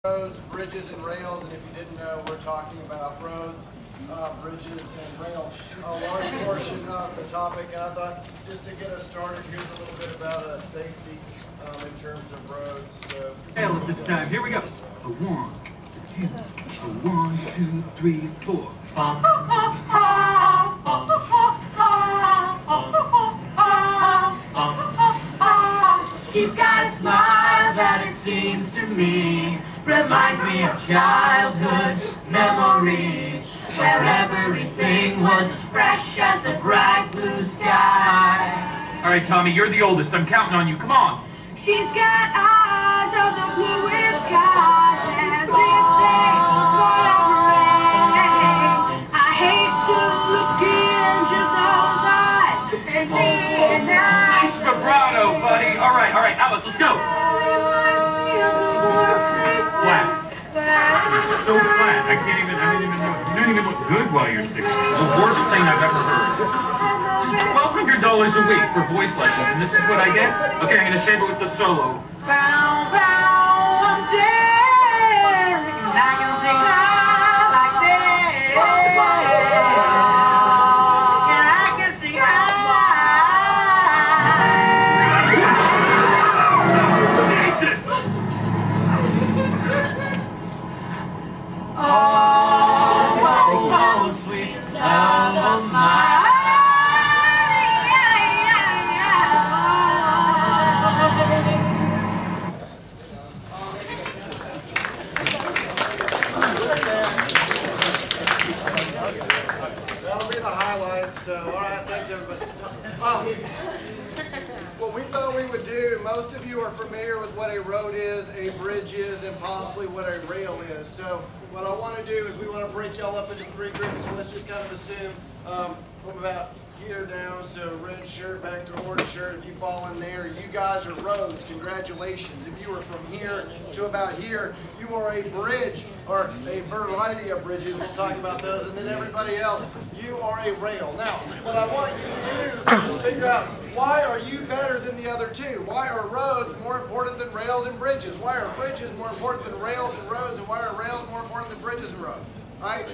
Roads, bridges, and rails, and if you didn't know, we're talking about roads, bridges, and rails, a large portion of the topic. And I thought, just to get us started, here's a little bit about safety in terms of roads. So, Rail at this time. Here we go. A 1, a 2, a 1, 2, 3, 4. She's got a smile that it seems to me reminds me of childhood memories, where everything was as fresh as the bright blue sky. All right, Tommy, you're the oldest. I'm counting on you. Come on. She's got eyes of the bluest sky, as if they were rain. I hate to look into those eyes and see Nice vibrato, buddy. All right, Alice, let's go. Flat. So flat. I didn't even know. You don't even look good while you're 6. The worst thing I've ever heard. $1,200 a week for voice lessons, and this is what I get? Okay, I'm going to save it with the solo. Bow, bow, I'm dead, and I can sing high like this, and I can sing high. Jesus! Oh, sweet love of mine. that'll be the highlight. So, all right, thanks everybody. What we thought we would do, most of you are familiar with what a road is, a bridge is, and possibly what a rail is. So what I want to do is we want to break y'all up into 3 groups. So let's just kind of assume from about here down, so red shirt back to orange shirt. If you fall in there, you guys are roads. Congratulations. If you were from here to about here, you are a bridge, or a variety of bridges. We'll talk about those. And then everybody else, you are a rail. Now, what I want you to do is figure out, why are you better than the other two? Why are roads more important than rails and bridges? Why are bridges more important than rails and roads? And why are rails more important than bridges and roads? Right?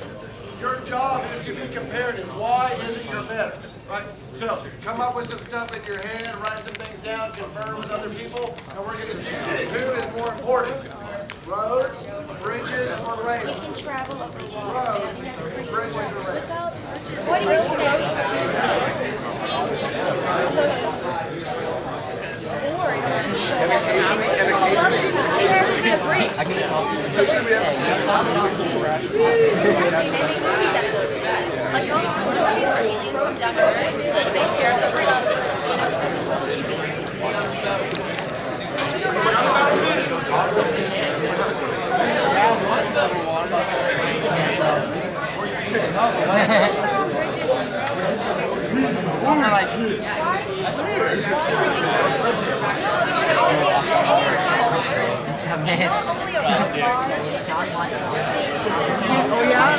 Your job is to be comparative. Why is it you're better? Right? So come up with some stuff in your head, write some things down, confer with other people, and we're going to see who is more important. Roads, bridges, or rails? You can travel over walls. Roads, bridges, or rails? What do you say? And occasionally, like all the movies where aliens come down to Earth, they tear up the bridge. oh yeah?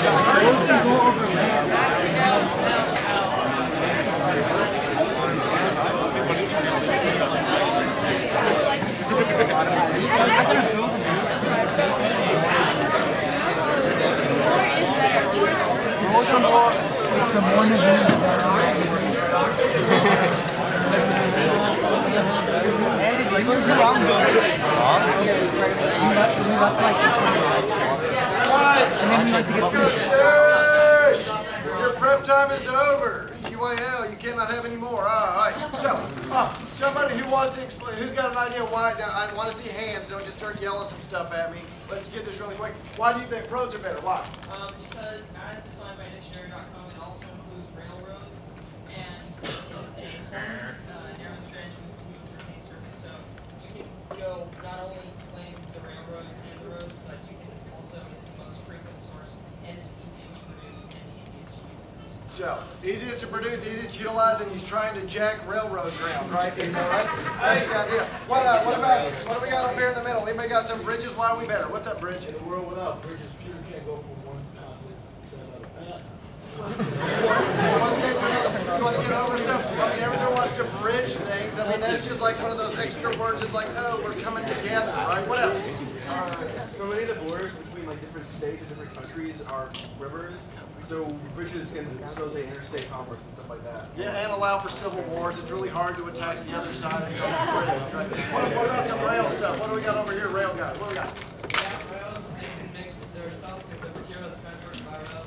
Your prep time is over. GYL, you cannot have any more. All right. So, somebody who wants to explain, who's got an idea why? I want to see hands. Don't just start yelling some stuff at me. Let's get this really quick. Why do you think roads are better? Why? Because as defined by dictionary.com, it also includes railroads, and it's a narrow stretch with smooth rotating surface. So you can go not only claim the railroads and the roads, but you can also get the most frequent source, and it's easiest to produce and easiest to utilize. So, easiest to produce, easiest to utilize, and he's trying to jack railroad ground, right? You know, that's the idea. What do we got up here in the middle? Anybody got some bridges? Why are we better? What's up, bridge? In a world without bridges, people can't go from one continent to another. You want to get over stuff? I mean, everyone wants to bridge things. I mean, that's just like one of those extra words. It's like, oh, we're coming together, right? What else? So many of the borders between like different states and different countries are rivers. So bridges can facilitate interstate commerce and stuff like that. Yeah, and allow for civil wars. It's really hard to attack the other side of the bridge. Right? What about some rail stuff? What do we got over here, rail guys? What do we got? Rails, they can make their stuff with the material that transports by rail.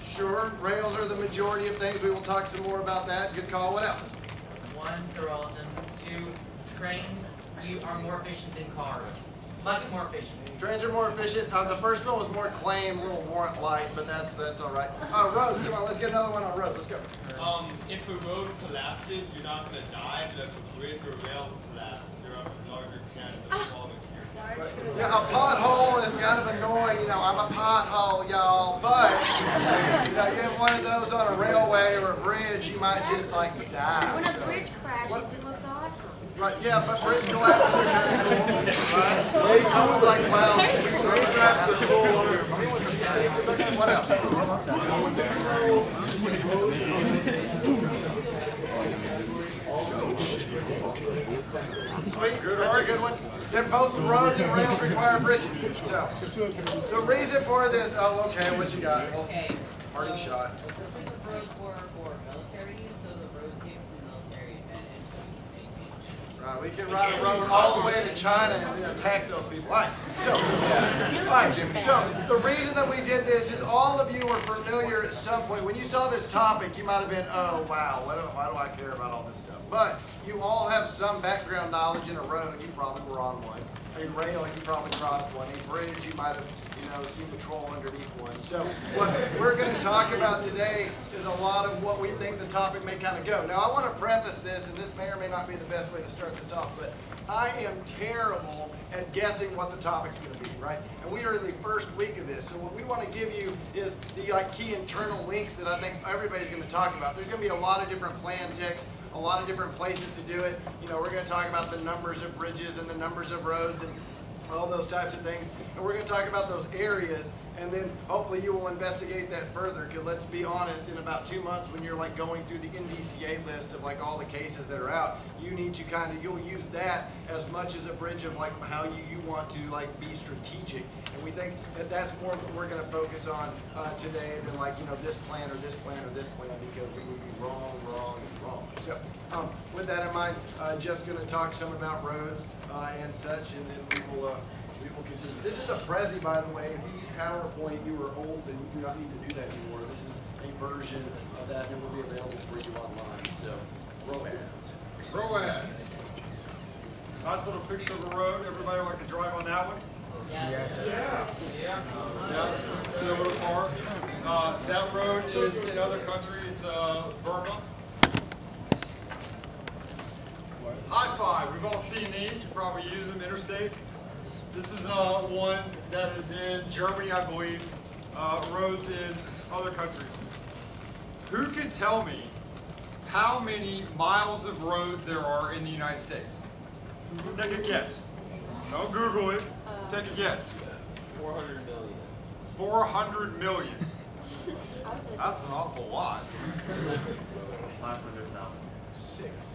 Sure, rails are the majority of things. We will talk some more about that. Good call. What else? One, they're awesome. Two, trains are more efficient than cars. Much more efficient. Trains are more efficient. The first one was more claim, a little warrant light, but that's all right. Roads, come on, let's get another one on roads. Let's go. If a road collapses, you're not going to die, but if a bridge or rail collapse, you're up a larger chance of falling to your death. Yeah, a pothole is kind of annoying. You know, I'm a pothole, y'all, but you know, you have one of those on a railway or a bridge, you might just like die. When a bridge crashes, it looks awesome. Right, yeah, but bridge collapses are kind of cool, right? Someone's like, well, what else? Sweet, that's a good one. Then both roads and rails require bridges. So, the reason for this, okay, what you got? Okay. Parting shot. The purpose of roads for military use, so the roads give us a military advantage. Right, we can ride a road all the way to China and attack those people. Right. So, the reason that we did this is all of you are familiar at some point. When you saw this topic, you might have been, oh wow, why do I care about all this stuff? But you all have some background knowledge in a road. You probably were on one. A rail, you probably crossed one. A bridge, you might have, seen the troll underneath one. So what we're going to talk about today is a lot of what we think the topic may kind of go. Now, I want to preface this, and this may or may not be the best way to start this off, but I am terrible at guessing what the topic's going to be, right? And we are in the first week of this. So what we want to give you is the key internal links that I think everybody's going to talk about. There's going to be a lot of different plan text, a lot of different places to do it. We're going to talk about the numbers of bridges and the numbers of roads and all those types of things. And we're going to talk about those areas, and then hopefully you will investigate that further, because let's be honest, in about 2 months when you're going through the NDCA list of all the cases that are out, you need to you'll use that as much as a bridge of how you want to be strategic. And we think that that's more what we're going to focus on today than this plan or this plan or this plan, because we would be wrong, and wrong. So with that in mind, Geoff's going to talk some about roads and such, and then we will continue. This is a Prezi, by the way. If you use PowerPoint, you are old and you do not need to do that anymore. This is a version of that and will be available for you online. So, ROADs. ROADs. Nice little picture of a road. Everybody like to drive on that one? Yes. Yeah. It's a little car. That road is in other countries. It's Firma. High five. We've all seen these. You probably use them interstate. This is one that is in Germany, I believe. Roads in other countries. Who can tell me how many miles of roads there are in the United States? Take a guess. Don't Google it. Take a guess. 400 million. 400 million. That's an awful lot. 500,000. 6.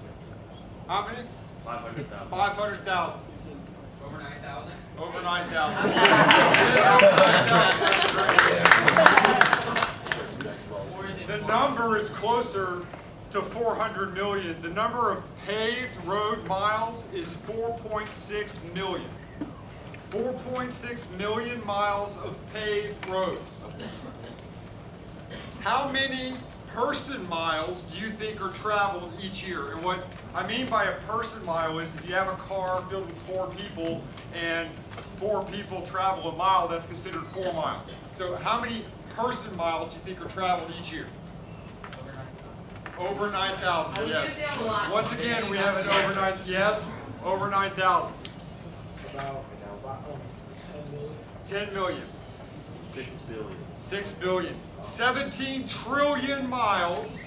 How many? 500,000. 500,000. Over 9,000? Over 9,000. The number is closer to 400 million. The number of paved road miles is 4.6 million. 4.6 million miles of paved roads. How many person miles do you think are traveled each year? And what I mean by a person mile is if you have a car filled with 4 people and 4 people travel a mile, that's considered 4 miles. So how many person miles do you think are traveled each year? Over 9,000, yes. Once again, we have an over 9,000. About 10 million. 6 billion. 6 billion. 17 trillion miles.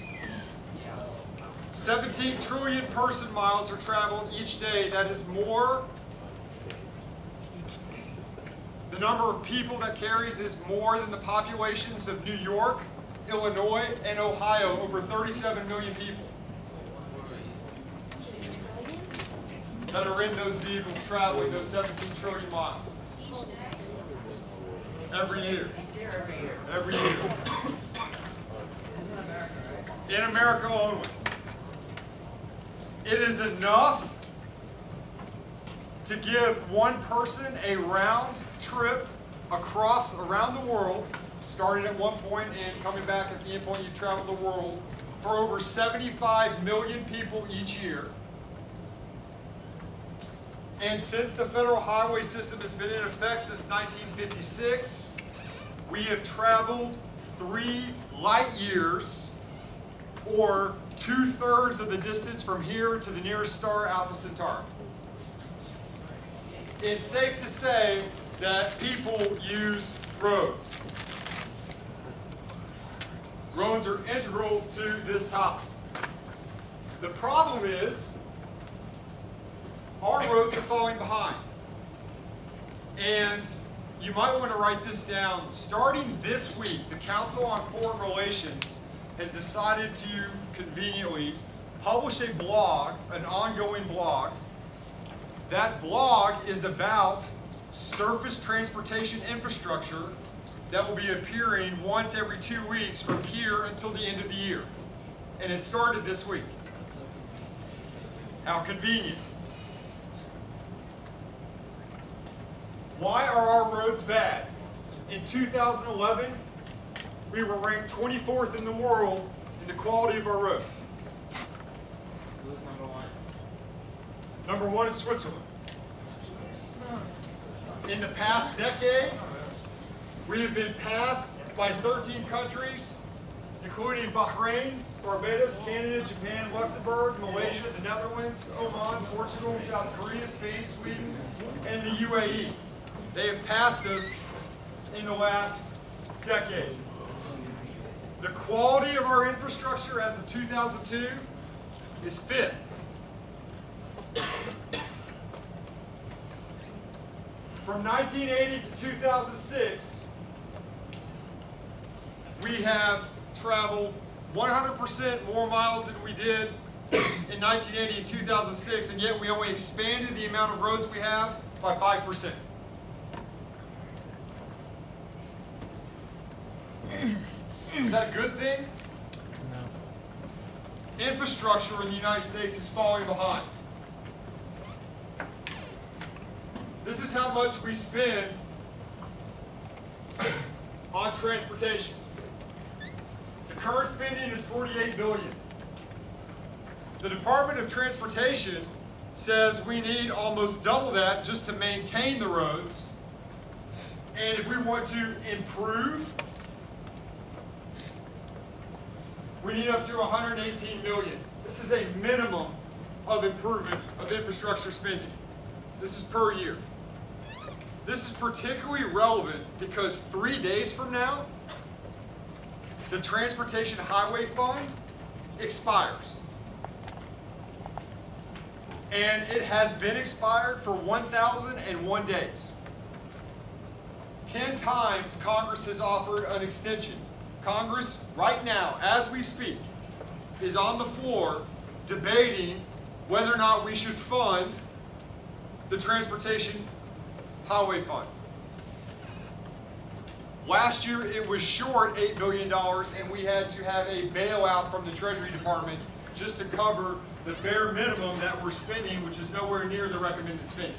17 trillion person miles are traveled each day. That is more. The number of people that carries is more than the populations of New York, Illinois, and Ohio. Over 37 million people that are in those vehicles traveling those 17 trillion miles. Every year. Every year. In America only. It is enough to give one person a round trip around the world, starting at one point and coming back at the end point. You travel the world for over 75 million people each year. And since the federal highway system has been in effect since 1956, we have traveled 3 light years, or 2/3 of the distance from here to the nearest star, Alpha Centauri. It's safe to say that people use roads. Roads are integral to this topic. The problem is, our roads are falling behind. And you might want to write this down. Starting this week, the Council on Foreign Relations has decided to conveniently publish a blog, an ongoing blog. That blog is about surface transportation infrastructure that will be appearing once every 2 weeks from here until the end of the year. And it started this week. How convenient. Why are our roads bad? In 2011, we were ranked 24th in the world in the quality of our roads. Who's number one? Number 1 is Switzerland. In the past decade, we have been passed by 13 countries, including Bahrain, Barbados, Canada, Japan, Luxembourg, Malaysia, the Netherlands, Oman, Portugal, South Korea, Spain, Sweden, and the UAE. They have passed us in the last decade. The quality of our infrastructure as of 2002 is 5th. From 1980 to 2006, we have traveled 100% more miles than we did in 1980 and 2006, and yet we only expanded the amount of roads we have by 5%. Is that a good thing? No. Infrastructure in the United States is falling behind. This is how much we spend on transportation. The current spending is $48 billion. The Department of Transportation says we need almost double that just to maintain the roads. And if we want to improve, we need up to $118 million. This is a minimum of improvement of infrastructure spending. This is per year. This is particularly relevant because 3 days from now, the Transportation Highway Fund expires. And it has been expired for 1,001 days. 10 times Congress has offered an extension. Congress, right now, as we speak, is on the floor debating whether or not we should fund the Transportation Highway Fund. Last year, it was short $8 billion, and we had to have a bailout from the Treasury Department just to cover the bare minimum that we're spending, which is nowhere near the recommended spending.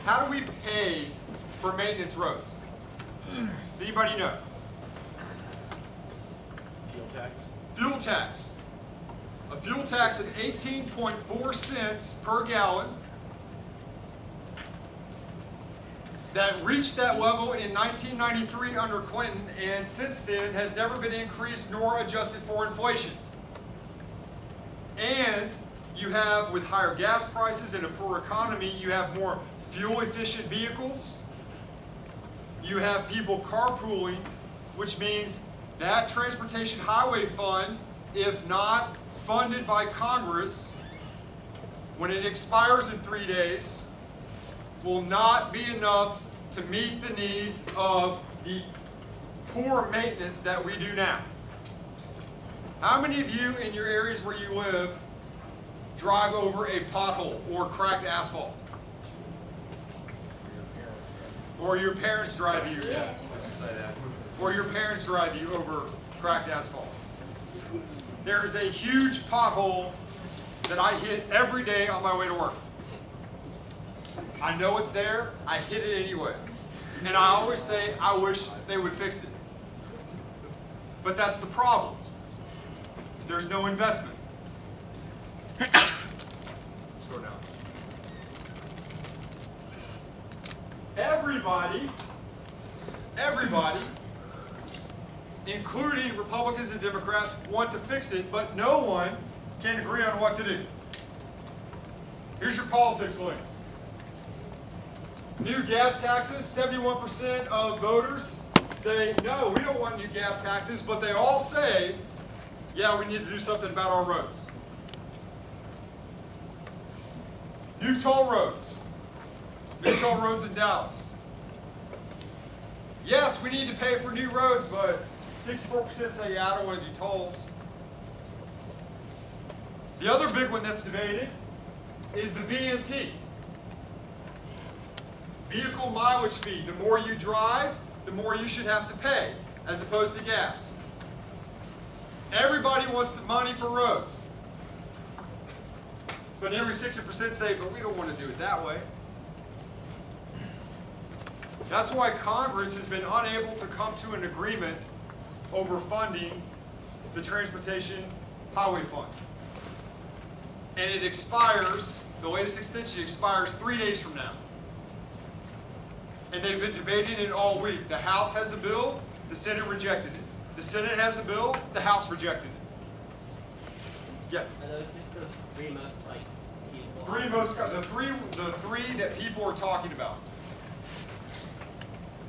How do we pay for maintenance roads? Does anybody know? Fuel tax. Fuel tax. A fuel tax of 18.4 cents per gallon that reached that level in 1993 under Clinton, and since then has never been increased nor adjusted for inflation. And you have, with higher gas prices and a poor economy, you have more fuel-efficient vehicles. You have people carpooling, which means that Transportation Highway Fund, if not funded by Congress, when it expires in 3 days, will not be enough to meet the needs of the poor maintenance that we do now. How many of you in your areas where you live drive over a pothole or cracked asphalt? Or your parents drive you, yeah, I should say that. Or your parents drive you over cracked asphalt. There is a huge pothole that I hit every day on my way to work. I know it's there, I hit it anyway. And I always say, I wish they would fix it. But that's the problem. There's no investment. Slow down. Everybody, including Republicans and Democrats, want to fix it, but no one can agree on what to do. Here's your politics links. New gas taxes, 71% of voters say, no, we don't want new gas taxes, but they all say, yeah, we need to do something about our roads. New toll roads. New toll roads in Dallas. Yes, we need to pay for new roads, but 64% say, yeah, I don't want to do tolls. The other big one that's debated is the VMT. Vehicle mileage fee. The more you drive, the more you should have to pay, as opposed to gas. Everybody wants the money for roads. But nearly 60% say, but we don't want to do it that way. That's why Congress has been unable to come to an agreement over funding the Transportation Highway Fund. And it expires, the latest extension expires 3 days from now. And they've been debating it all week. The House has a bill, the Senate rejected it. The Senate has a bill, the House rejected it. Yes? Are those just the three most, like, people? The three that people are talking about.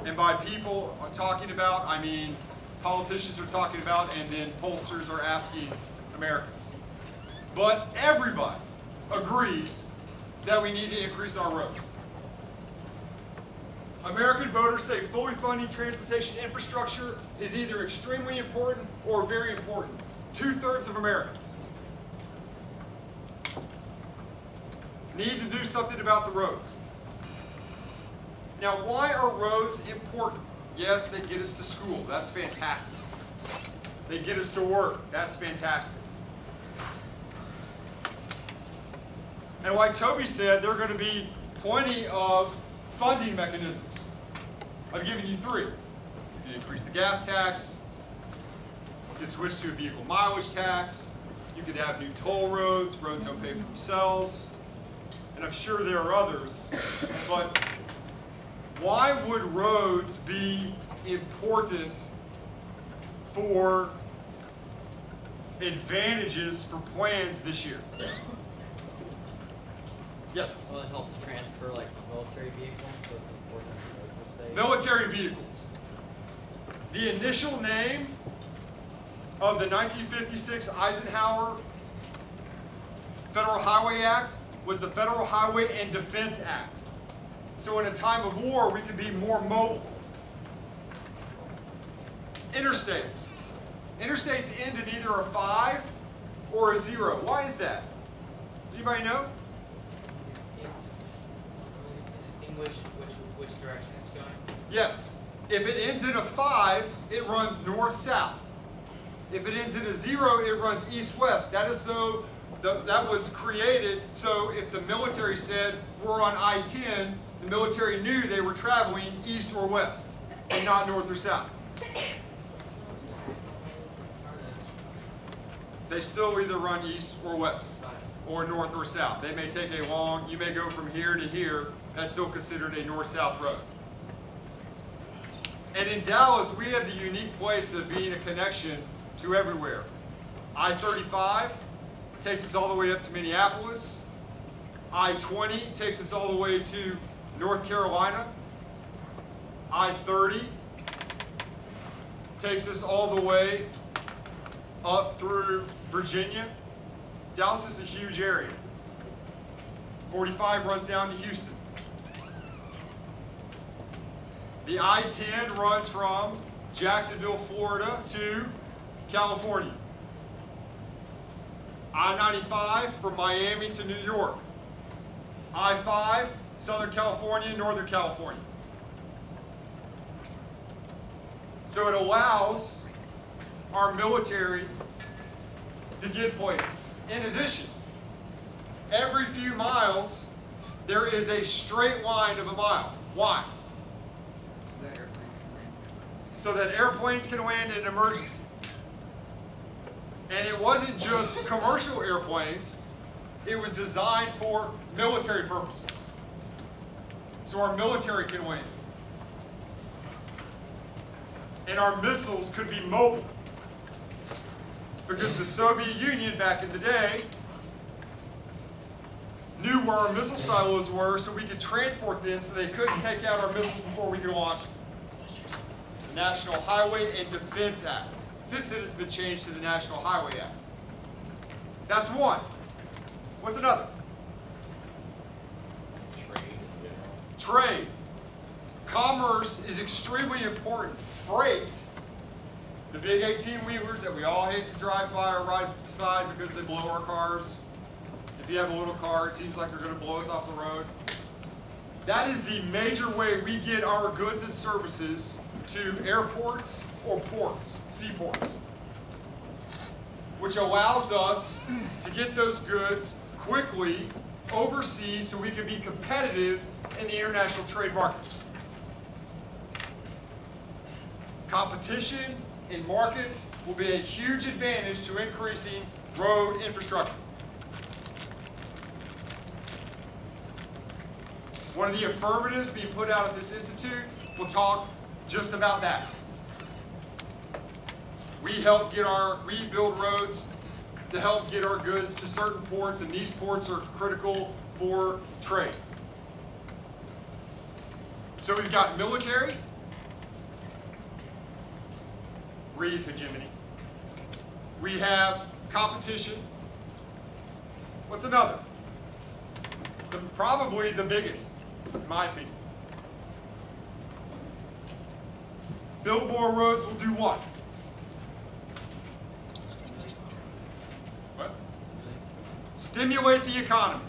And by people are talking about, I mean politicians are talking about, and then pollsters are asking Americans. But everybody agrees that we need to increase our roads. American voters say fully funding transportation infrastructure is either extremely important or very important. 2/3 of Americans need to do something about the roads. Now, why are roads important? Yes, they get us to school. That's fantastic. They get us to work. That's fantastic. And like Toby said, there are going to be plenty of funding mechanisms. I've given you 3. You can increase the gas tax. You can switch to a vehicle mileage tax. You could have new toll roads. Roads don't pay for themselves. And I'm sure there are others. But why would roads be important for advantages for plans this year? Yes? Well, it helps transfer, like, military vehicles, so it's important for roads are safe. Military vehicles. The initial name of the 1956 Eisenhower Federal Highway Act was the Federal Highway and Defense Act. So in a time of war, we can be more mobile. Interstates. Interstates end in either a 5 or a 0. Why is that? Does anybody know? It's to distinguish which direction it's going. Yes. If it ends in a 5, it runs north-south. If it ends in a 0, it runs east-west. That is so. That was created so if the military said we're on I-10, the military knew they were traveling east or west, and not north or south. They still either run east or west, or north or south. They may take a long, you may go from here to here, that's still considered a north-south road. And in Dallas, we have the unique place of being a connection to everywhere. I-35 takes us all the way up to Minneapolis. I-20 takes us all the way to North Carolina. I-30 takes us all the way up through Virginia. Dallas is a huge area. 45 runs down to Houston. The I-10 runs from Jacksonville, Florida to California. I-95 from Miami to New York. I-5, Southern California, Northern California. So it allows our military to get places. In addition, every few miles, there is a straight line of a mile. Why? So that airplanes can land in an emergency. And it wasn't just commercial airplanes, it was designed for military purposes. So our military can land. And our missiles could be mobile. Because the Soviet Union back in the day knew where our missile silos were, so we could transport them so they couldn't take out our missiles before we could launch them. The National Highway and Defense Act. Since then, it's been changed to the National Highway Act. That's one. What's another? Trade. Commerce is extremely important. Freight. The big 18-wheelers that we all hate to drive by or ride beside because they blow our cars. If you have a little car, it seems like they're going to blow us off the road. That is the major way we get our goods and services to airports or ports, seaports, which allows us to get those goods quickly overseas so we can be competitive in the international trade market. Competition in markets will be a huge advantage to increasing road infrastructure. One of the affirmatives being put out at this institute will talk just about that. We build roads to help get our goods to certain ports, and these ports are critical for trade. So we've got military, read hegemony. We have competition. What's another? Probably the biggest, in my opinion. Build more roads will do what? What? Stimulate the economy.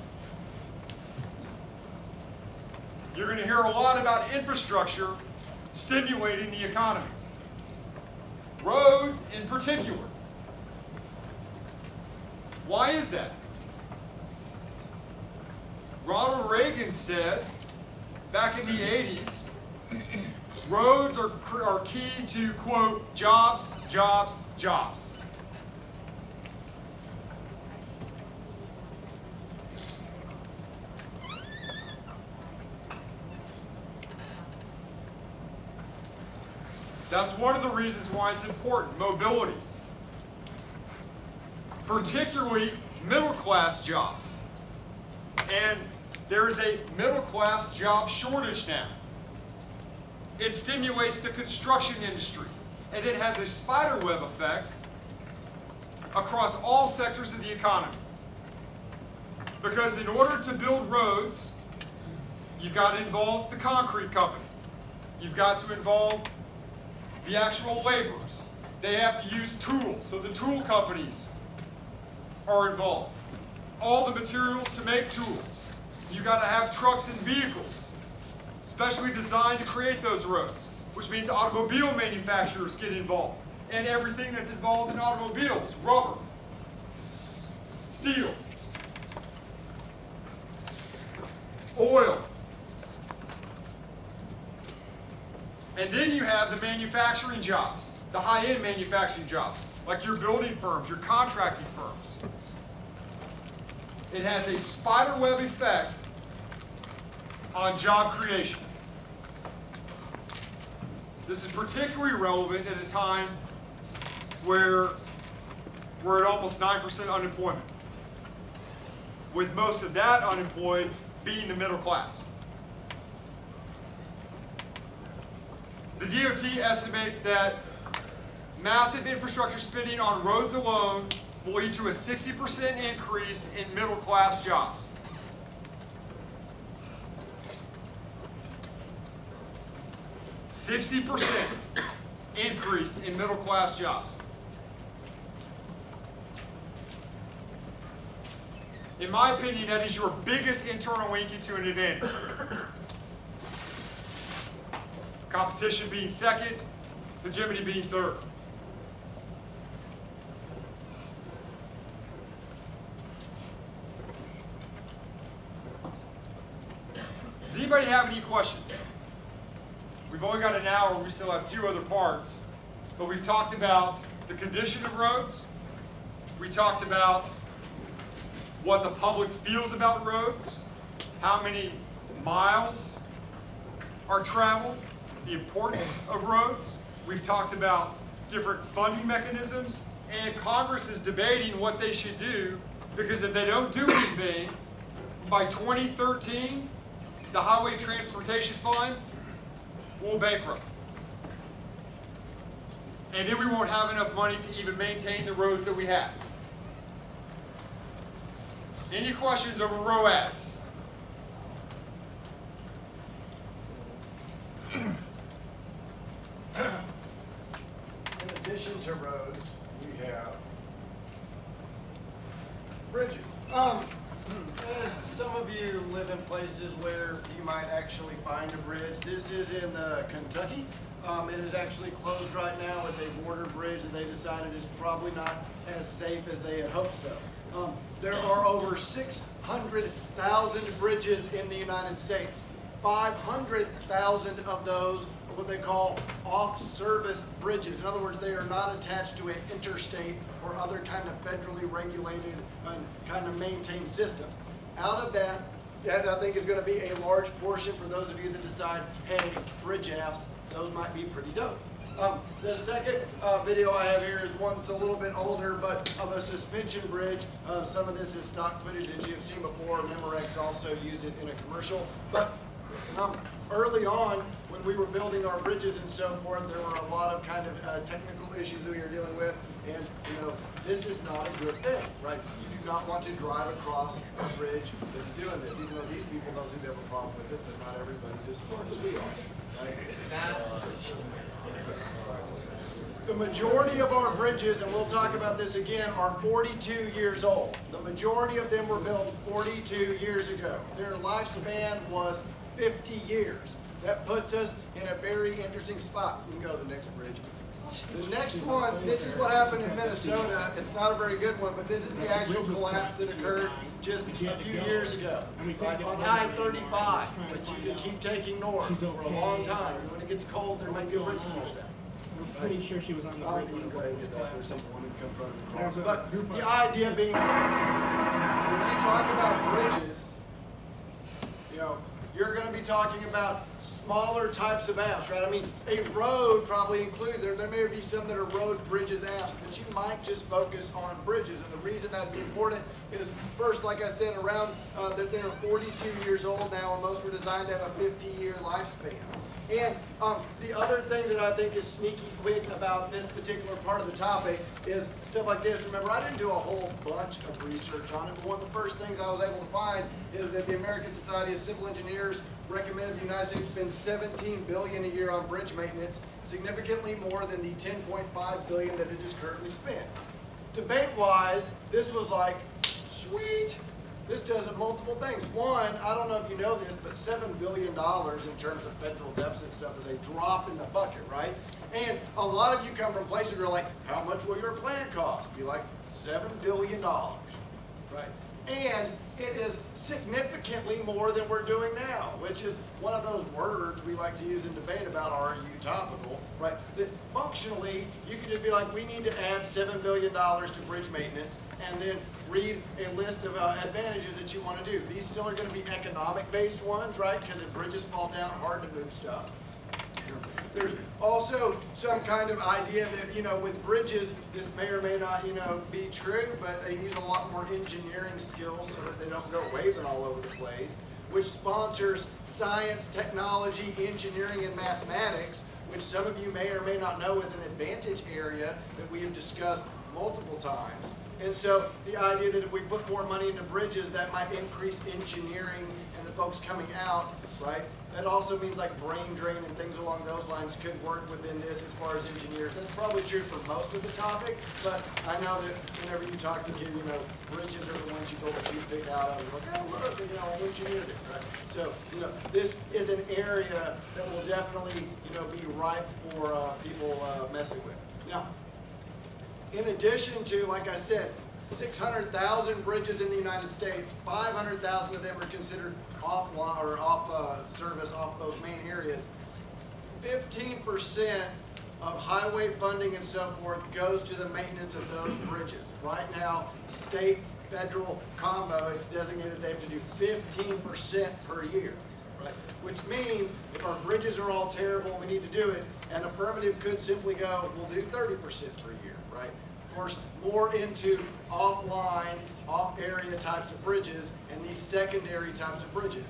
You're going to hear a lot about infrastructure stimulating the economy. Roads in particular. Why is that? Ronald Reagan said back in the 80s, roads are key to, quote, jobs, jobs, jobs. That's one of the reasons why it's important, mobility. Particularly middle-class jobs. And there is a middle-class job shortage now. It stimulates the construction industry, and it has a spiderweb effect across all sectors of the economy. Because in order to build roads, you've got to involve the concrete company. You've got to involve the actual laborers. They have to use tools, so the tool companies are involved. All the materials to make tools. You've got to have trucks and vehicles, specially designed to create those roads, which means automobile manufacturers get involved. And everything that's involved in automobiles, rubber, steel, oil. And then you have the manufacturing jobs, the high-end manufacturing jobs, like your building firms, your contracting firms. It has a spiderweb effect on job creation. This is particularly relevant at a time where we're at almost 9% unemployment, with most of that unemployed being the middle class. The DOT estimates that massive infrastructure spending on roads alone will lead to a 60% increase in middle-class jobs. %60 increase in middle-class jobs. In my opinion, that is your biggest internal linkage to an advantage. Competition being second, Hegemony being third. Does anybody have any questions? We've only got an hour, we still have 2 other parts, but we've talked about the condition of roads. We talked about what the public feels about roads, how many miles are traveled, the importance of roads. We've talked about different funding mechanisms, and Congress is debating what they should do, because if they don't do anything, by 2013, the Highway Transportation Fund will bankrupt. And then we won't have enough money to even maintain the roads that we have. Any questions over ROADs? In addition to roads, we have bridges. Some of you live in places where you might actually find a bridge. This is in Kentucky. It is actually closed right now. It's a border bridge that they decided is probably not as safe as they had hoped so. There are over 600,000 bridges in the United States. 500,000 of those are what they call off-service bridges. In other words, they are not attached to an interstate or other kind of federally regulated kind of maintained system. Out of that, I think is going to be a large portion for those of you that decide, hey, bridge apps, those might be pretty dope. The second video I have here is one that's a little bit older, but of a suspension bridge. Some of this is stock footage that you've seen before. Memorex also used it in a commercial. But early on, when we were building our bridges and so forth, there were a lot of kind of technical issues that we were dealing with. And, you know, this is not a good thing, right? You do not want to drive across a bridge that's doing this, even though these people don't seem to have a problem with it, but not everybody's as smart as we are. Right? The majority of our bridges, and we'll talk about this again, are 42 years old. The majority of them were built 42 years ago. Their lifespan was 50 years. That puts us in a very interesting spot. We can go to the next bridge. The next one, this is what happened in Minnesota. It's not a very good one, but this is the actual collapse that occurred just a few years ago. Right on I-35, but you can keep taking north for a long time. When it gets cold, they're making bridge walls down. I'm pretty sure she was on the bridge. You can go ahead and get that. There's some woman comes running across. But the idea being, when you talk about bridges, you know, you're going to be talking about smaller types of apps, right? I mean, a road probably includes, there may be some that are road, bridges, apps, but you might just focus on bridges. And the reason that'd be important is, first, like I said, around that they're 42 years old now, and most were designed to have a 50-year lifespan. And the other thing that I think is sneaky quick about this particular part of the topic is stuff like this. Remember, I didn't do a whole bunch of research on it, but one of the first things I was able to find is that the American Society of Civil Engineers recommended the United States spend $17 billion a year on bridge maintenance, significantly more than the $10.5 billion that it is currently spent. Debate-wise, this was like, sweet. This does multiple things. One, I don't know if you know this, but $7 billion in terms of federal deficit stuff is a drop in the bucket, right? And a lot of you come from places where you're like, how much will your plan cost? Be like, $7 billion, right? And it is significantly more than we're doing now, which is one of those words we like to use in debate about, are you topical, right? That functionally, you could just be like, we need to add $7 billion to bridge maintenance, and then read a list of advantages that you want to do. These still are going to be economic-based ones, right? Because if bridges fall down, hard to move stuff. There's also some kind of idea that, you know, with bridges, this may or may not, you know, be true, but they use a lot more engineering skills so that they don't go waving all over the place, which sponsors science, technology, engineering, and mathematics, which some of you may or may not know is an advantage area that we have discussed multiple times. And so the idea that if we put more money into bridges, that might increase engineering and the folks coming out, right? That also means like brain drain and things along those lines could work within this as far as engineers. That's probably true for most of the topic, but I know that whenever you talk to kids, bridges are the ones you pull the toothpick out of. You're like, oh look, I engineered it, right? So, this is an area that will definitely, be ripe for people messing with. Now, in addition to, like I said, 600,000 bridges in the United States, 500,000 of them are considered offline or off service off those main areas. 15% of highway funding and so forth goes to the maintenance of those bridges. Right now, state, federal combo, it's designated they have to do 15% per year. Right? Which means if our bridges are all terrible, we need to do it, an affirmative could simply go, we'll do 30% per year, right? Of course, more into offline, off-area types of bridges and these secondary types of bridges.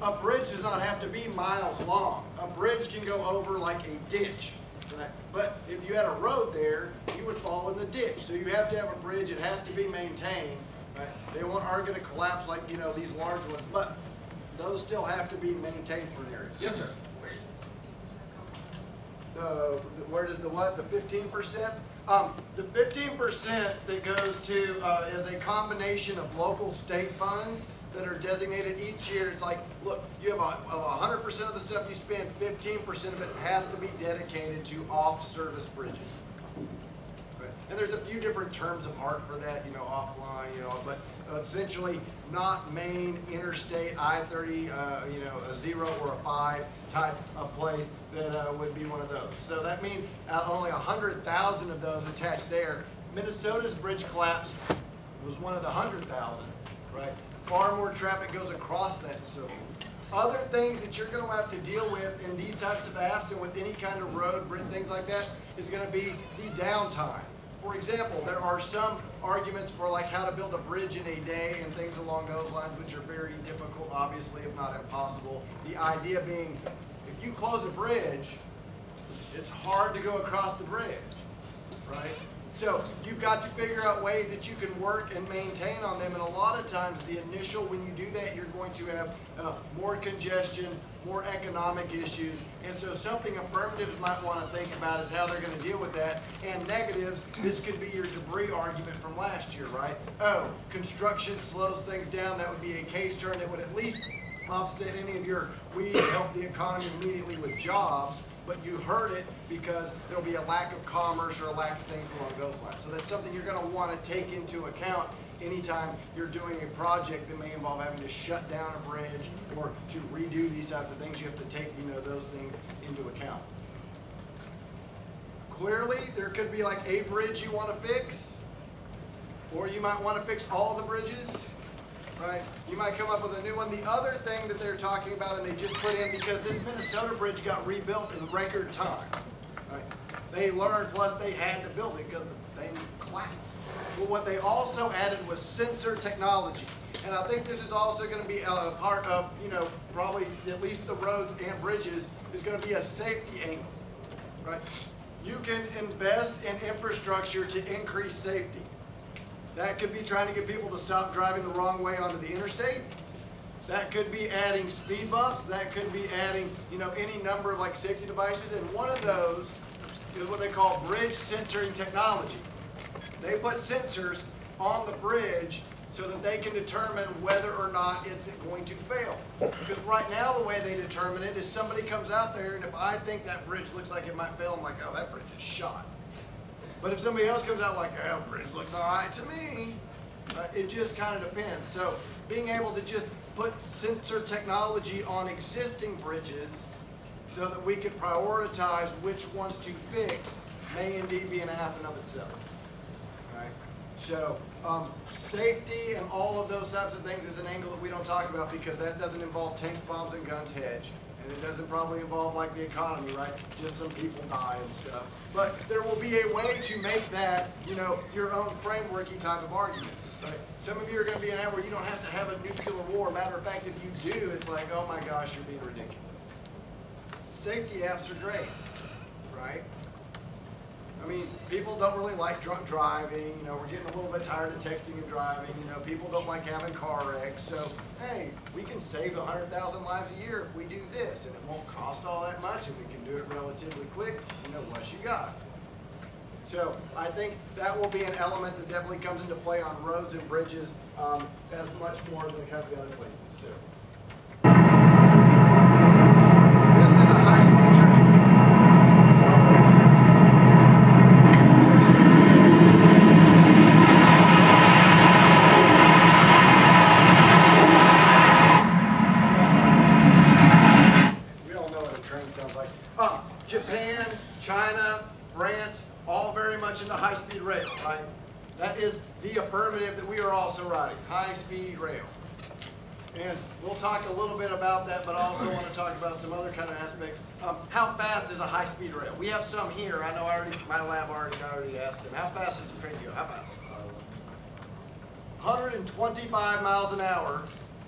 A bridge does not have to be miles long. A bridge can go over like a ditch. Right? But if you had a road there, you would fall in the ditch. So you have to have a bridge. It has to be maintained. Right? They aren't going to collapse like these large ones, but those still have to be maintained for an area. Yes, sir. Where does the what? The 15%? The 15% that goes to is a combination of local state funds that are designated each year. It's like, look, you have 100% of the stuff you spend, 15% of it has to be dedicated to off-service bridges. And there's a few different terms of art for that, offline, but essentially not main interstate I-30, a 0 or a 5 type of place that would be one of those. So that means only 100,000 of those attached there. Minnesota's bridge collapse was one of the 100,000, right? Far more traffic goes across that. So other things that you're going to have to deal with in these types of apps and with any kind of road, bridge, things like that is going to be the downtime. For example, there are some arguments for like how to build a bridge in a day and things along those lines, which are very difficult, obviously, if not impossible. The idea being, if you close a bridge, it's hard to go across the bridge, right? So you've got to figure out ways that you can work and maintain on them, and a lot of times the initial, when you do that, you're going to have more congestion, more economic issues, and so something affirmatives might want to think about is how they're going to deal with that, and negatives, this could be your debris argument from last year, right? Oh, construction slows things down, that would be a case turn that would at least offset any of your, we help the economy immediately with jobs, but you hurt it because there'll be a lack of commerce or a lack of things along those lines. So that's something you're going to want to take into account anytime you're doing a project that may involve having to shut down a bridge or to redo these types of things. You have to take those things into account. Clearly, there could be like a bridge you want to fix, or you might want to fix all the bridges. Right? You might come up with a new one. The other thing that they're talking about and they just put in, because this Minnesota bridge got rebuilt in record time. Right? They learned, plus they had to build it because the thing collapsed. Well, what they also added was sensor technology. And I think this is also going to be a part of, probably at least the roads and bridges, is going to be a safety angle. Right? You can invest in infrastructure to increase safety. That could be trying to get people to stop driving the wrong way onto the interstate. That could be adding speed bumps. That could be adding, any number of like safety devices. And one of those is what they call bridge sensing technology. They put sensors on the bridge so that they can determine whether or not it's going to fail. Because right now the way they determine it is somebody comes out there, and if I think that bridge looks like it might fail, I'm like, oh, that bridge is shot. But if somebody else comes out like, oh, bridge looks all right to me, it just kind of depends. So being able to just put sensor technology on existing bridges so that we can prioritize which ones to fix may indeed be an app in of itself. Right? So safety and all of those types of things is an angle that we don't talk about because that doesn't involve tanks, bombs, and guns hedge. And it doesn't probably involve like the economy, right? Just some people die and stuff. But there will be a way to make that, your own frameworky type of argument. Right? Some of you are going to be in an area where you don't have to have a nuclear war. Matter of fact, if you do, it's like, oh my gosh, you're being ridiculous. Safety apps are great, right? I mean, people don't really like drunk driving. You know, we're getting a little bit tired of texting and driving. You know, people don't like having car wrecks. So, hey, we can save 100,000 lives a year if we do this, and it won't cost all that much, and we can do it relatively quick. You know, what you got. So, I think that will be an element that definitely comes into play on roads and bridges as much more than kind of the other places. So. This is a high-speed train. Japan, China, France, all very much into high-speed rail, right? That is the affirmative that we are also riding, high-speed rail. And we'll talk a little bit about that, but I also want to talk about some other kind of aspects. How fast is a high-speed rail? We have some here. I know my lab already asked them. How fast does some trains go? How fast? 125 miles an hour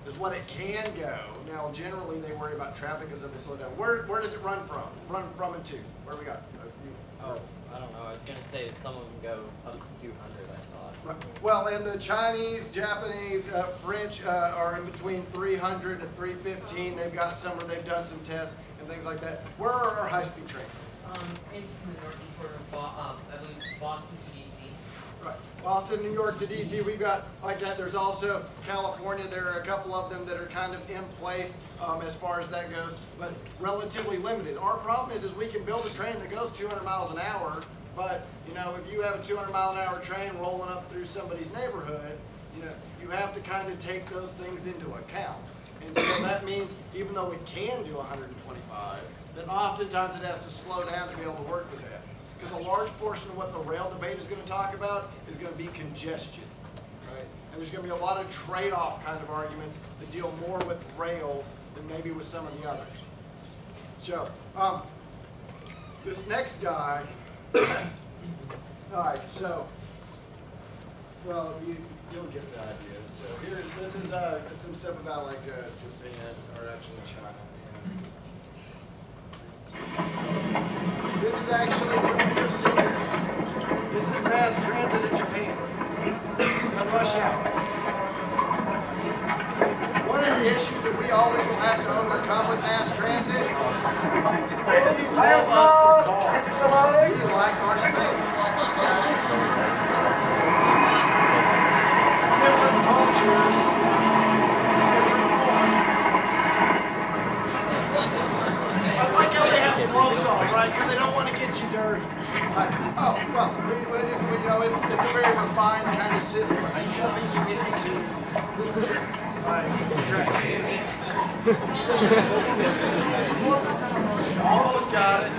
is what it can go. Now, generally, they worry about traffic as if they slow down. Where does it run from? Run from and to? Where we got? Oh, I don't know. I was going to say that some of them go up to 200, I thought. Right. Well, and the Chinese, Japanese, French are in between 300 to 315. They've got some where they've done some tests and things like that. Where are our high-speed trains? It's in the northeast corner of, I believe, Boston to DC. Right. Boston, New York to DC, we've got like that. There's also California. There are a couple of them that are kind of in place as far as that goes, but relatively limited. Our problem is we can build a train that goes 200 miles an hour, but you know, if you have a 200 mile an hour train rolling up through somebody's neighborhood, you know, you have to kind of take those things into account. And so that means even though it can do 125, then oftentimes it has to slow down to be able to work with that. Because a large portion of what the rail debate is going to talk about is going to be congestion, right? And there's going to be a lot of trade-off kind of arguments that deal more with rail than maybe with some of the others. So, this next guy, all right, so, well, you'll get the idea. So this is some stuff about like Japan, or actually China. This is actually, some of you have seen this. This is mass transit in Japan. On rush hour. One of the issues that we always will have to overcome with mass transit is we love us some cars. We like our space. Different cultures, different forms. I like how they have gloves on, right? Because they don't want to get you dirty. Oh, well, you know, it's a very refined kind of system. I'm shoving you into trash. Almost got it.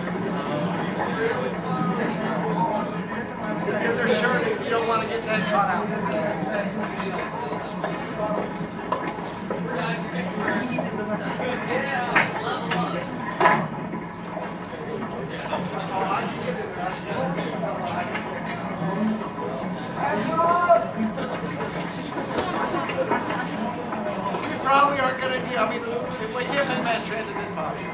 Give their shirt if you don't want to get that cut out. We probably aren't going to do, I mean, if we can't make mass transit this body.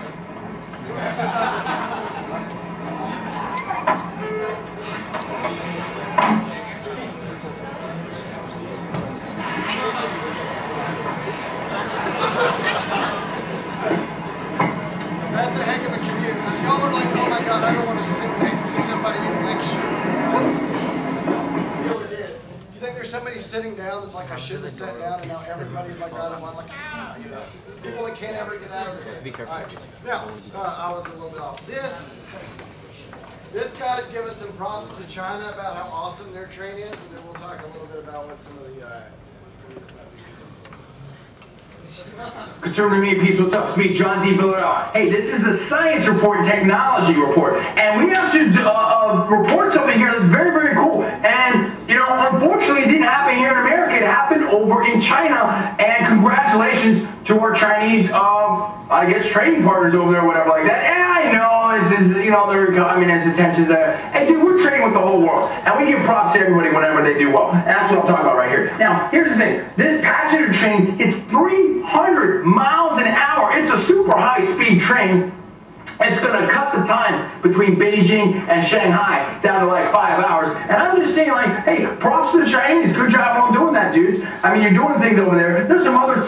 That's a heck of a commute. Y'all are like, oh my God, I don't want to sit next to somebody and lecture. Right? Deal it is. Do you think there's somebody sitting down that's like, I should have sat down, and now everybody's like, right, I'm like, ah, you know, people that can't ever get out of there. Be careful. All right. Now, I was a little bit off. This guy's giving some props to China about how awesome their train is, and then we'll talk a little bit about what some of the Conservative Media Peeps, what's up? It's me, John D. Miller. Hey, this is the science report and technology report. And we have to report something here that's very, very cool. And, you know, unfortunately, it didn't happen here in America. It happened over in China. And congratulations to our Chinese, I guess, trading partners over there or whatever like that. And I know, it's, you know, they're communist intentions there. Hey, dude, we're trading with the whole world. And we give props to everybody whenever they do well. And that's what I'm talking about right here. Now, here's the thing. This passenger train, it's 300 miles an hour. It's a super high-speed train. It's going to cut the time between Beijing and Shanghai down to like 5 hours. And I'm just saying, like, hey, props to the Chinese. Good job on doing that, dudes. I mean, you're doing things over there. There's some other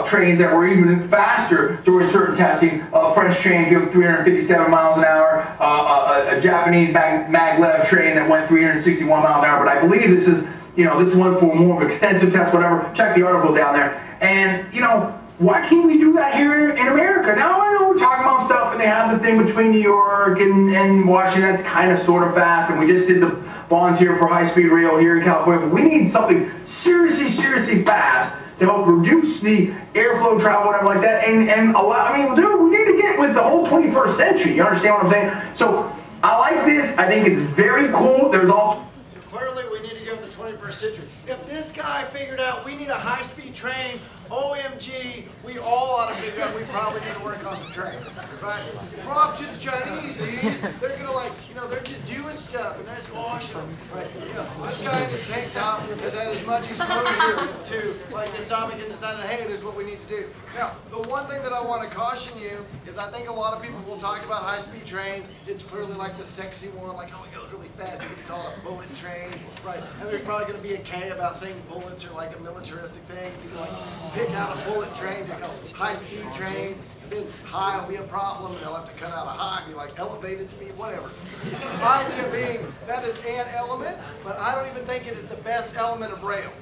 trains that were even faster during certain testing. A French train going 357 miles an hour. A Japanese maglev train that went 361 miles an hour. But I believe this is, you know, this one for more of extensive tests, whatever. Check the article down there. And, you know, why can't we do that here in America? Now, I know we're talking about stuff, and they have the thing between New York and Washington that's kind of sort of fast, and we just did the volunteer for high-speed rail here in California, but we need something seriously fast to help reduce the airflow travel, whatever like that, and allow, I mean, dude, we need to get with the whole 21st century. You understand what I'm saying? So, I like this. I think it's very cool. There's also... So clearly we need to go in the 21st century. If this guy figured out we need a high-speed train, OMG, we all ought to figure out we probably need to work on the train, right? Props to the Chinese, dude. They're gonna, like, you know, they're just doing stuff, and that's awesome, right? You know, this guy in his tank top has had as much exposure to, like, this topic and decided, hey, this is what we need to do. Now, the one thing that I want to caution you is I think a lot of people will talk about high-speed trains. It's clearly like the sexy one, like, oh, it goes really fast. You can call it a bullet train, right? And there's probably going to be a K about saying bullets are like a militaristic thing. You can, like, pick out a bullet train to go high-speed train, and then high will be a problem, and they'll have to cut out a high and be like elevated speed, whatever. My idea being that is an element, but I don't even think it is the best element of rails.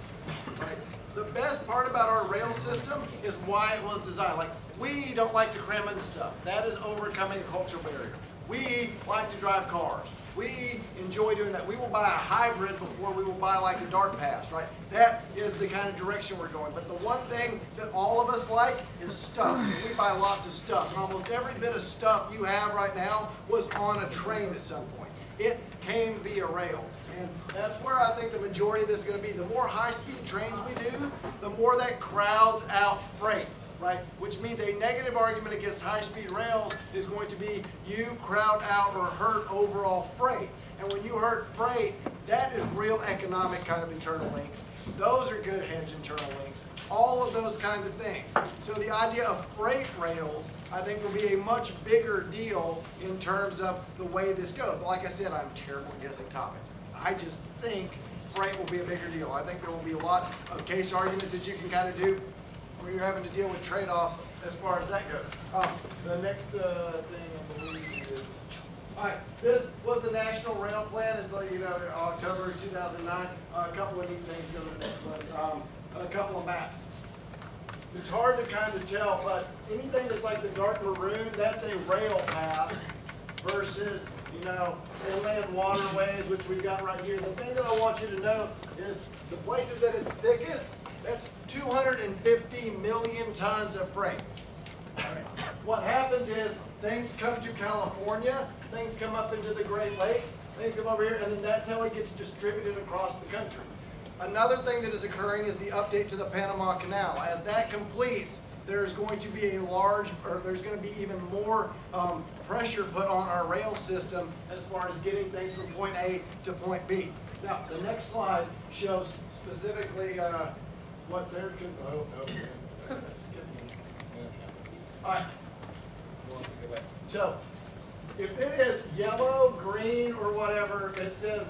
Right? The best part about our rail system is why it was designed. Like, we don't like to cram into stuff. That is overcoming a cultural barrier. We like to drive cars. We enjoy doing that. We will buy a hybrid before we will buy like a dart pass, right? That is the kind of direction we're going. But the one thing that all of us like is stuff. We buy lots of stuff. And almost every bit of stuff you have right now was on a train at some point. It came via rail. And that's where I think the majority of this is going to be. The more high-speed trains we do, the more that crowds out freight. Right? Which means a negative argument against high-speed rails is going to be you crowd out or hurt overall freight. And when you hurt freight, that is real economic kind of internal links. Those are good hedge internal links. All of those kinds of things. So the idea of freight rails, I think, will be a much bigger deal in terms of the way this goes. But like I said, I'm terrible at guessing topics. I just think freight will be a bigger deal. I think there will be lots of case arguments that you can kind of do where you're having to deal with trade-offs as far as that goes. The next thing I believe is, all right, this was the National Rail Plan until, you know, October 2009. A couple of neat things go to this, but a couple of maps. It's hard to kind of tell, but anything that's like the dark maroon, that's a rail path versus, you know, inland waterways, which we've got right here. The thing that I want you to know is the places that it's thickest, that's 250 million tons of freight. All right. What happens is things come to California, things come up into the Great Lakes, things come over here, and then that's how it gets distributed across the country. Another thing that is occurring is the update to the Panama Canal. As that completes, there's going to be there's going to be even more pressure put on our rail system as far as getting things from point A to point B. Now, the next slide shows specifically what they're all right. So, if it is yellow, green, or whatever, it says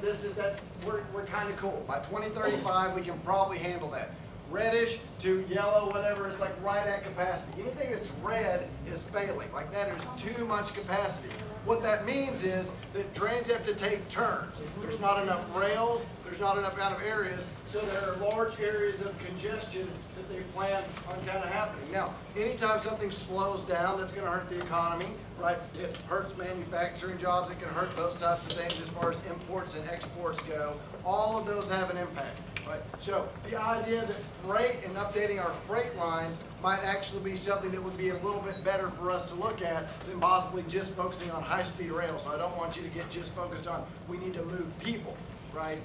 we're kind of cool. By 2035, we can probably handle that. Reddish to yellow, whatever, it's like right at capacity. Anything that's red is failing. Like that is too much capacity. What that means is that trains have to take turns. There's not enough rails, there's not enough kind of areas, so there are large areas of congestion that they plan on kind of happening. Now, anytime something slows down, that's going to hurt the economy, right? It hurts manufacturing jobs, it can hurt those types of things as far as imports and exports go. All of those have an impact, right? So the idea that freight and updating our freight lines might actually be something that would be a little bit better for us to look at than possibly just focusing on high-speed rail. So I don't want you to get just focused on we need to move people, right?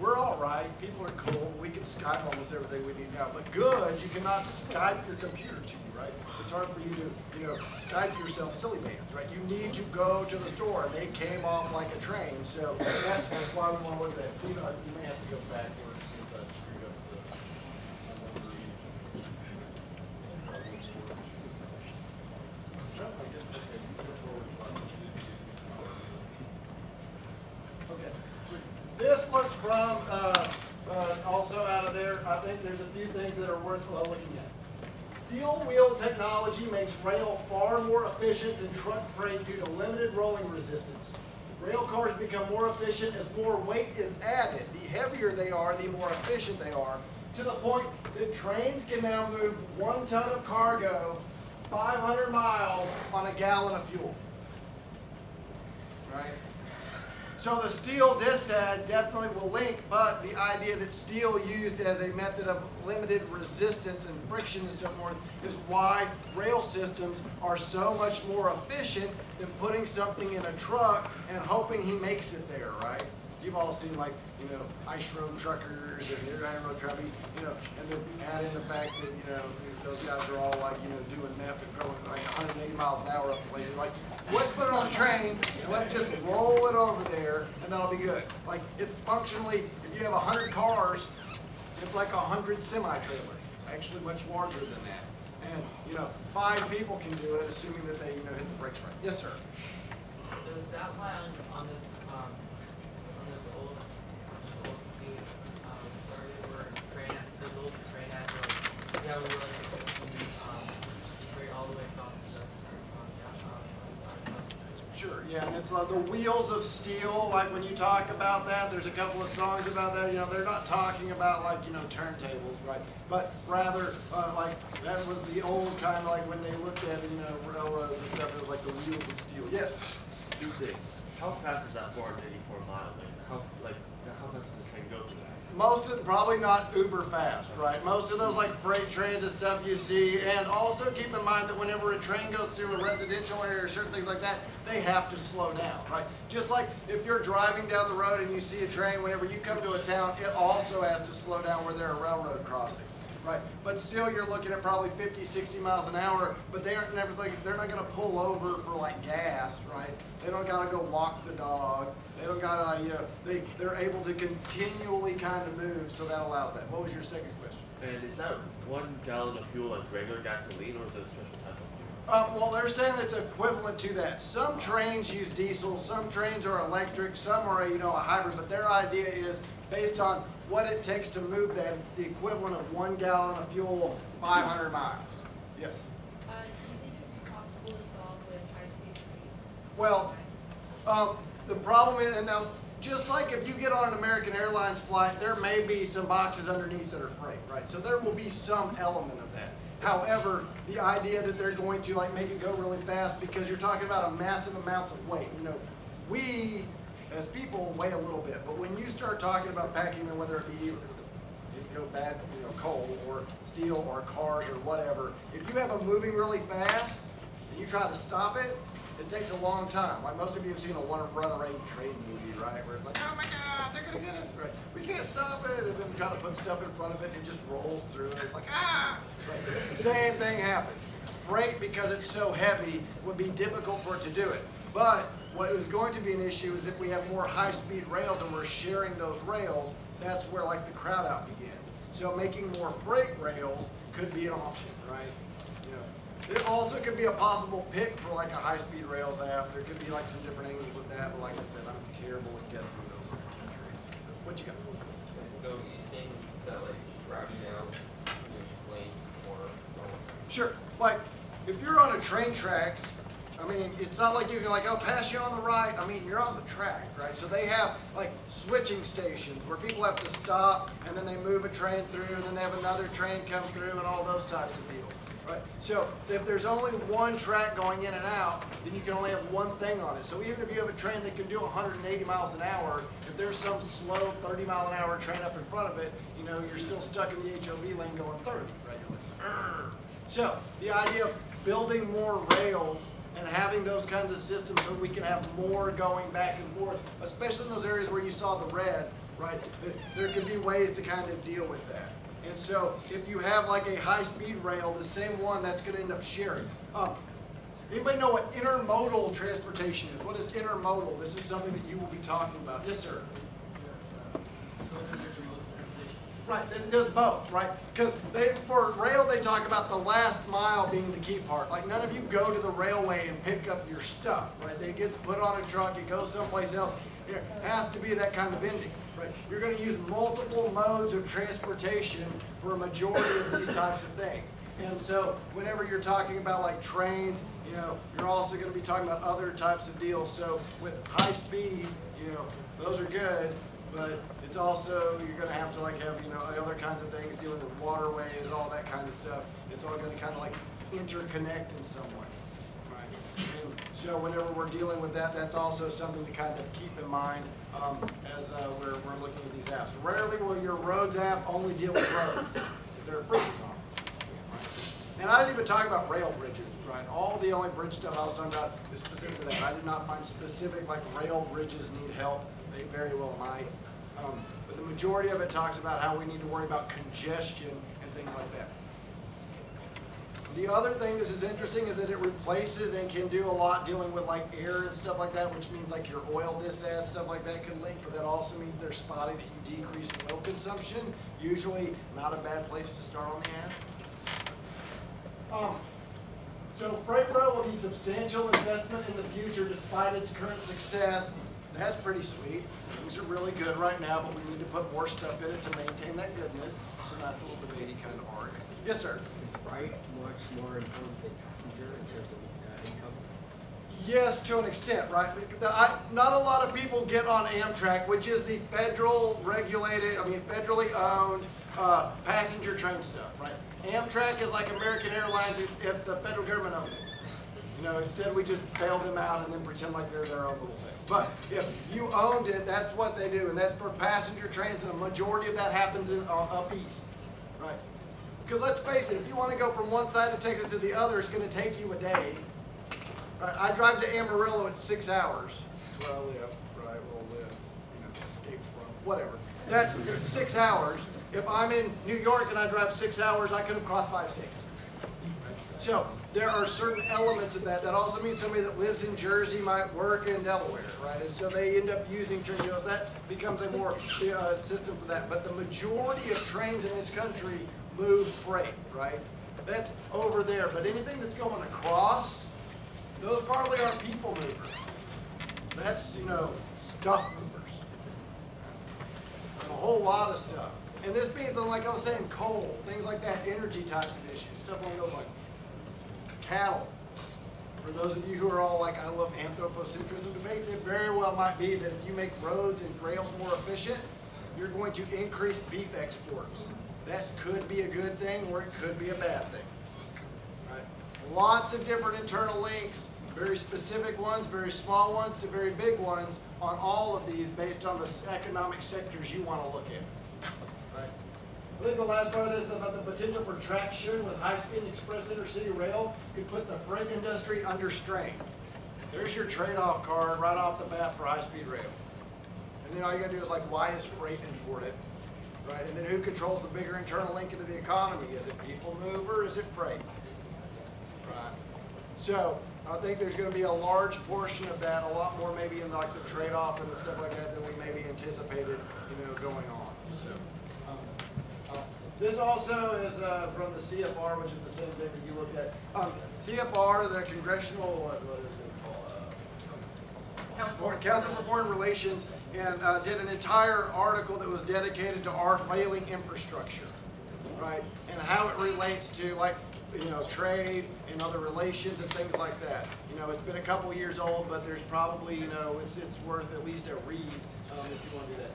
We're all right. People are cool. We can Skype almost everything we need now. But good, you cannot Skype your computer to you, right? It's hard for you to, you know, Skype yourself silly bands, right? You need to go to the store. They came off like a train. So that's why we want to look at that. So, you know, you may have to go back to it since I screwed up the from also out of there, I think there's a few things that are worth looking at. Steel wheel technology makes rail far more efficient than truck freight due to limited rolling resistance. Rail cars become more efficient as more weight is added. The heavier they are, the more efficient they are, to the point that trains can now move 1 ton of cargo 500 miles on a gallon of fuel. Right? So the steel disad definitely will link, but the idea that steel used as a method of limited resistance and friction and so forth is why rail systems are so much more efficient than putting something in a truck and hoping he makes it there, right? You've all seen, like, you know, ice road truckers and iron road trucking, you know, and then add in the fact that, you know, those guys are all, like, you know, doing meth and going like 180 miles an hour up the place. Like, let's put it on a train and let's just roll it over there and that'll be good. Like, it's functionally, if you have 100 cars, it's like 100 semi-trailers, actually much larger than that. And, you know, 5 people can do it, assuming that they, you know, hit the brakes right. Yes, sir. So is that why on this old scene, where train, this old train had like, yeah, we were like, straight all the way across the Sure, yeah, and it's like the wheels of steel, like when you talk about that, there's a couple of songs about that, you know, they're not talking about like, you know, turntables, right? But rather, like, that was the old kind of like when they looked at, you know, railroads and stuff, it was like the wheels of steel. Yes? Two things. How fast is that 484 miles? How fast does the train go through that? Most of them probably not uber fast, right? Most of those like freight trains and stuff you see, and also keep in mind that whenever a train goes through a residential area or certain things like that, they have to slow down, right? Just like if you're driving down the road and you see a train, whenever you come to a town, it also has to slow down where there are railroad crossings. Right, but still you're looking at probably 50, 60 miles an hour, but they're not going to pull over for like gas, right? They don't got to go walk the dog. They don't got to, you know, they're able to continually kind of move, so that allows that. What was your second question? And is that 1 gallon of fuel like regular gasoline, or is it a special type of fuel? Well, they're saying it's equivalent to that. Some trains use diesel, some trains are electric, some are, you know, a hybrid, but their idea is based on what it takes to move that. It's the equivalent of 1 gallon of fuel, 500 miles. Yes? Do you think it would be possible to solve with high-speed trains? Well, the problem is, and now, just like if you get on an American Airlines flight, there may be some boxes underneath that are freight, right? So there will be some element of that. However, the idea that they're going to like make it go really fast because you're talking about a massive amounts of weight. You know, we as people weigh a little bit, but when you start talking about packing, whether it be bad, you know, coal or steel or cars or whatever, if you have them moving really fast and you try to stop it, it takes a long time. Like most of you have seen a runaway train movie, right? Where it's like, oh my God, they're gonna get us, right? We can't stop it, and then we try to put stuff in front of it, and it just rolls through, and it's like, ah! Right? Same thing happened. Freight, because it's so heavy, would be difficult for it to do it. But what is going to be an issue is if we have more high-speed rails and we're sharing those rails, that's where like the crowd out begins. So making more freight rails could be an option, right? You know, it also could be a possible pick for like a high-speed rails app. There could be like some different angles with that, but like I said, I'm terrible at guessing those countries. So what you got? So you saying that like routing down, can you explain more? Sure. Like if you're on a train track, I mean, it's not like you can like, oh, pass you on the right. I mean, you're on the track, right? So they have like switching stations where people have to stop and then they move a train through and then they have another train come through and all those types of deals, right? So if there's only one track going in and out, then you can only have one thing on it. So even if you have a train that can do 180 miles an hour, if there's some slow 30-mile-an-hour train up in front of it, you know, you're still stuck in the HOV lane going 30, right? You're like, so the idea of building more rails and having those kinds of systems so we can have more going back and forth, especially in those areas where you saw the red, right? There could be ways to kind of deal with that. And so if you have like a high-speed rail, the same one, that's going to end up sharing. Anybody know what intermodal transportation is? What is intermodal? This is something that you will be talking about. Yes, sir. Right, it does both, right? Because for rail, they talk about the last mile being the key part. Like none of you go to the railway and pick up your stuff, right? It gets put on a truck, it goes someplace else. There has to be that kind of vending, right? You're going to use multiple modes of transportation for a majority of these types of things. And so whenever you're talking about like trains, you know, you're also going to be talking about other types of deals. So with high speed, you know, those are good, but it's also, you're going to have to like have, you know, other kinds of things dealing with waterways, all that kind of stuff. It's all going to kind of like interconnect in some way. Right? And so whenever we're dealing with that, that's also something to kind of keep in mind as we're looking at these apps. Rarely will your roads app only deal with roads if there are bridges on them. Right? And I didn't even talk about rail bridges, right? All the only bridge stuff I was talking about is specific to that. I did not find specific like rail bridges need help. They very well might. But the majority of it talks about how we need to worry about congestion and things like that. The other thing this is interesting is that it replaces and can do a lot dealing with like air and stuff like that, which means like your oil disad, stuff like that can link, but that also means they're spotting that you decrease oil consumption. Usually not a bad place to start on the app. So freight rail will need substantial investment in the future despite its current success. That's pretty sweet. Things are really good right now, but we need to put more stuff in it to maintain that goodness. It's a nice little debatey kind of argument. Yes, sir? Is freight much more important than passenger in terms of income? Yes, to an extent, right? Not a lot of people get on Amtrak, which is the federal regulated, federally owned passenger train stuff, right? Amtrak is like American Airlines if the federal government owned it. You know, instead we just bail them out and then pretend like they're their own little thing. But if you owned it, that's what they do, and that's for passenger trains, and a majority of that happens up east, right? Because let's face it, if you want to go from one side of Texas to the other, it's going to take you a day. Right? I drive to Amarillo at 6 hours. That's where I live, right? Well, live, you know, escape from, whatever. That's 6 hours. If I'm in New York and I drive 6 hours, I could have crossed 5 states. So there are certain elements of that. That also means somebody that lives in Jersey might work in Delaware, right? And so they end up using trains. You know, that becomes a more system for that. But the majority of trains in this country move freight, right? That's over there. But anything that's going across, those probably are people movers. That's, you know, stuff movers. A whole lot of stuff. And this means, like I was saying, coal, things like that, energy types of issues, stuff along those lines. Cattle. For those of you who are all like, I love anthropocentrism debates, it very well might be that if you make roads and rails more efficient, you're going to increase beef exports. That could be a good thing or it could be a bad thing. Right? Lots of different internal links, very specific ones, very small ones to very big ones on all of these based on the economic sectors you want to look at. Right? I think the last part of this is about the potential for traction with high-speed express intercity rail could put the freight industry under strain. There's your trade-off card right off the bat for high-speed rail. And then all you got to do is like, why is freight important? Right? And then who controls the bigger internal link into the economy? Is it people move or is it freight? Right. So I think there's going to be a large portion of that, a lot more maybe in like the trade-off and the stuff like that than we maybe anticipated, you know, going on. So. This also is from the CFR, which is the same thing that you looked at. CFR, the Congressional, what is it called? Council for Foreign Relations, and did an entire article that was dedicated to our failing infrastructure, right? And how it relates to, like, you know, trade and other relations and things like that. You know, it's been a couple years old, but there's probably, you know, it's worth at least a read if you want to do that.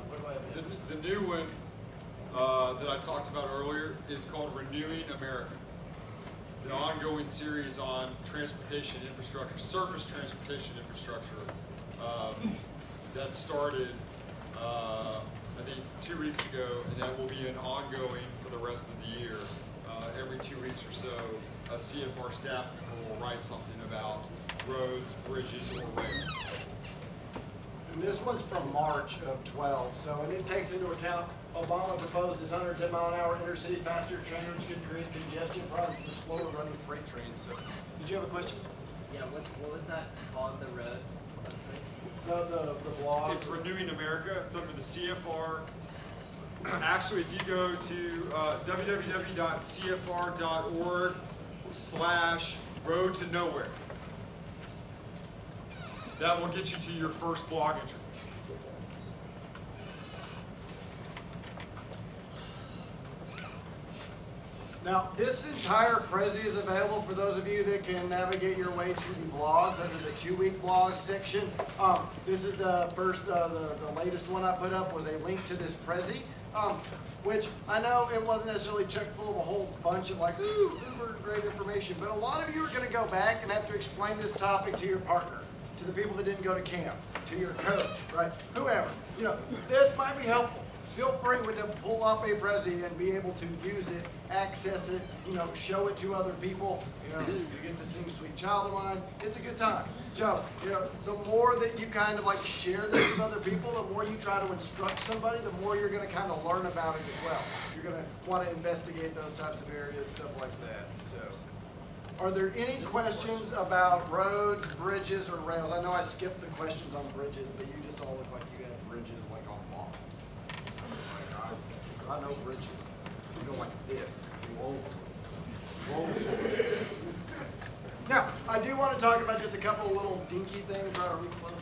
What do I have? The new one that I talked about earlier is called Renewing America. An ongoing series on transportation infrastructure, surface transportation infrastructure that started, I think, 2 weeks ago, and that will be an ongoing for the rest of the year. Every 2 weeks or so, a CFR staff member will write something about roads, bridges, or rails. And this one's from March of 12, so, and it takes into account Obama proposed his 110-mile-an-hour intercity passenger train, which could create congestion problems for slower running freight trains. So, did you have a question? Yeah, what was that on the road? The blog. It's Renewing America. It's under the CFR Actually, if you go to www.cfr.org/road to nowhere, that will get you to your first blog entry. Now, this entire Prezi is available for those of you that can navigate your way to the blogs under the 2-week blog section. This is the first, the latest one I put up was a link to this Prezi, which I know it wasn't necessarily chock full of a whole bunch of like, ooh, super great information, but a lot of you are going to go back and have to explain this topic to your partner, to the people that didn't go to camp, to your coach, right? Whoever. You know, this might be helpful. Feel free to pull up a Prezi and be able to use it, access it, you know, show it to other people. You know, you get to sing Sweet Child of Mine. It's a good time. So, you know, the more that you kind of like share this with other people, the more you try to instruct somebody, the more you're going to kind of learn about it as well. You're going to want to investigate those types of areas, stuff like that. So, are there any questions about roads, bridges, or rails? I know I skipped the questions on bridges, but you just all look like you had bridges like on lawn. I know bridges. You go like this. Whoa. Now, I do want to talk about just a couple of little dinky things. Right, are we close to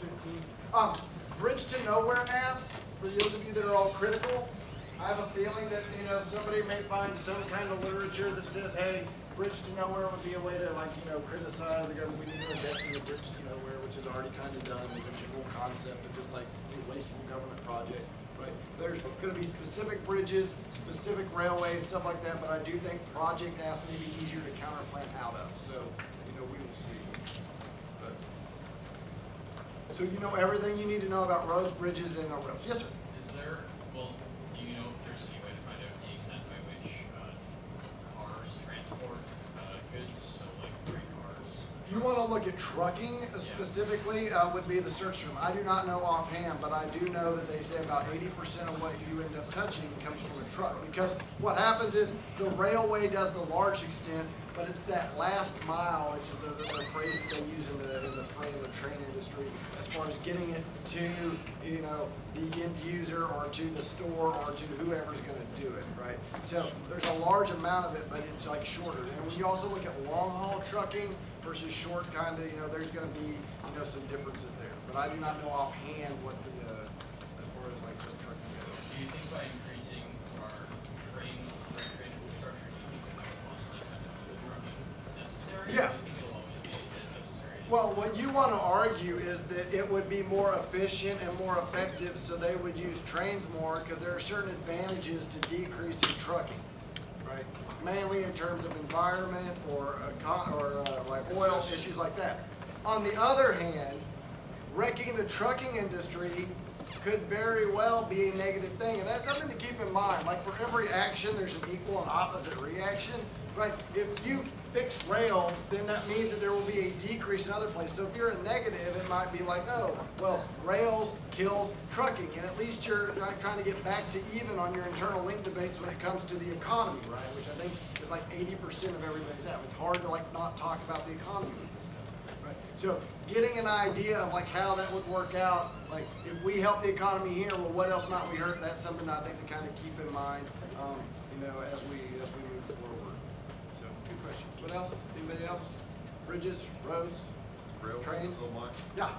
15? Bridge to nowhere apps, for those of you that are all critical. I have a feeling that, you know, somebody may find some kind of literature that says, hey, bridge to nowhere would be a way to, like, you know, criticize the government. We need to invest in the bridge to nowhere, which is already kind of done. It's a general concept of just like a wasteful government project. Right. There's going to be specific bridges, specific railways, stuff like that, but I do think project apps may be easier to counterplan out of. So, you know, we will see. But, so you know everything you need to know about roads, bridges, and rails. Yes, sir? Is there, well, do you know if there's any way to find out the extent by which cars transport goods, so like freight cars? If you want to look at trucking specifically, would be the search term. I do not know offhand, but I do know that they say about 80% of what you end up touching comes from a truck. Because what happens is the railway does the large extent, but it's that last mile, which is the phrase that they use in the train industry, as far as getting it to, you know, the end user or to the store or to whoever's going to do it, right? So there's a large amount of it, but it's like shorter. And when you also look at long haul trucking versus short kind of, you know, there's going to be, you know, some differences there. But I do not know offhand what the, as far as like the trucking goes. Do you think by increasing our train infrastructure, do you think that would possibly kind of make trucking necessary? Yeah. Or do you think it'll always be as necessary? Well, what you want to argue is that it would be more efficient and more effective, so they would use trains more, because there are certain advantages to decreasing trucking, right? Mainly in terms of environment or like oil issues like that. On the other hand, wrecking the trucking industry could very well be a negative thing, and that's something to keep in mind. Like for every action, there's an equal and opposite reaction, right? If you fix rails, then that means that there will be a decrease in other places. So if you're a negative, it might be like, oh, well, rails kills trucking, and at least you're not trying to get back to even on your internal link debates when it comes to the economy, right? Which I think is like 80% of everybody's at. It's hard to like not talk about the economy with this stuff, right? So getting an idea of like how that would work out, like if we help the economy here, well, what else might we hurt? That's something I think to kind of keep in mind, you know, as we move forward. So good question. What else? Anybody else? Bridges, roads, rails, trains? little mine. Yeah.